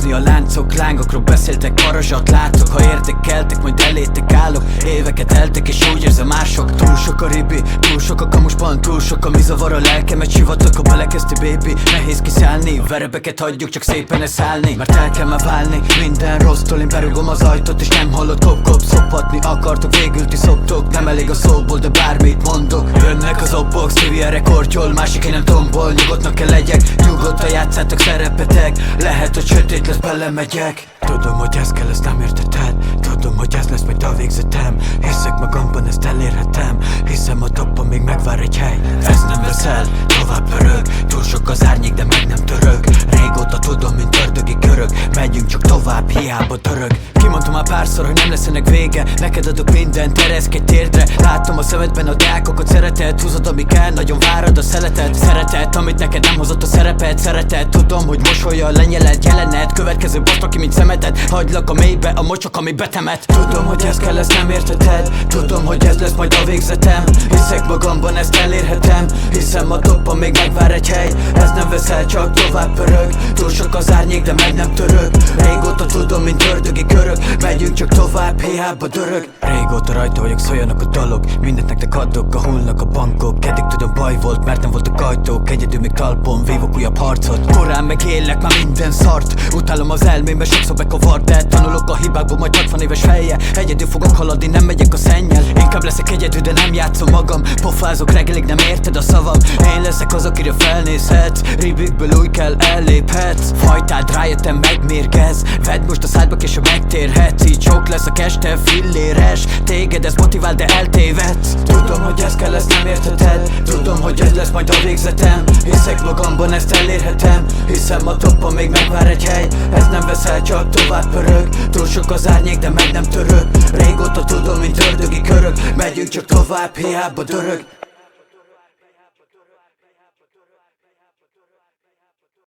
húzni a láncok. Lángokról beszéltek, varázsat látok. Ha érdekeltek, majd elétek állok. Éveket eltek és úgy érzem mások. Túl sok a ribi, túl sok a kamusban, túl sok a mi zavar a lelkemet. Sivatagba belekezdti baby, nehéz kiszállni. Verebeket hagyjuk, csak szépen szállni. Mert el kell már válni, minden rossztól én berugom az ajtót. És nem hallod kop-kop, szopatni akartok. Végül ti szoptok, nem elég a szóból, de bármit mondok. Jönnek az opok, Stevie rekordjol, másik én nem tombol. Nyugodtnak kell legyek, nyugodtan játszátok szerepetek. Lehet, hogy sötét lesz, belemegyek. Tudom, hogy ez kell, ezt nem érteted. Tudom, hogy ez lesz majd a végzetem. Hiszek magamban, ezt elérhetem. Hiszem a toppon még megvár egy hely. Ez nem veszel, tovább pörög. Túl sok az árnyék, de meg nem török. Régóta tudom, mint ördögi körök. Megyünk csak tovább, hiába török. Kimondtam már párszor, hogy nem lesz ennek vége. Neked adok mindent, ereszkedj térdre. Látom a szemedben a diákokat, szereted. Húzod, ami kell, nagyon várod a szeletet. Szereted, amit neked nem hozott a szerepet. Szereted, tudom, hogy mosolya lenyeled jelenet. Következő bost, aki mint szemeted. Hagylak a mélybe, a mocsok, ami betemet. Tudom, hogy ez kell, ezt nem érteted. Tudom, hogy ez lesz majd a végzetem. Hiszek magamban, ezt elérhetem. Hiszem a toppon még megvár egy hely. Ez nem veszel, csak tovább pörög. Túl sok az árnyék, de meg nem török. Régóta tudom, mint ördögi körök. Megyünk csak tovább, hiába dörög. Régóta rajta vagyok, szóljanak a dalok. Mindent nektek adok, a hullnak a bankok. Eddig tudom baj volt, mert nem voltak ajtók. Egyedül még talpon, vívok újabb harcot. Korán megélek már minden szart. Utálom az elmémbe, sokszor bekavart. De tanulok a hibákból, majd 60 éves fejjel. Egyedül fogok haladni, nem megyek a szennyel. Inkább leszek egyedül, de nem játszom magam. Pofázok reggelig, nem érted a szavam. Én leszek az, akire felnézhetsz. Ribikből új kell, elléphetsz. Fajtád rájöttem, megmérgez. Vedd most a szádba, később megtérhetsz. Így sok lesz a este, filléres. Téged ez motivál, de eltévedsz. Tudom, hogy ez kell, ezt nem értheted. Tudom, hogy ez lesz majd a végzetem. Hiszek magamban, ezt elérhetem. Hiszem a toppon még megvár egy hely. Ez nem veszel, csak tovább pörög. Túl sok az árnyék, de meg nem török. Régóta tudom, mint ördögi körök. Megyünk csak tovább, hiába dörög.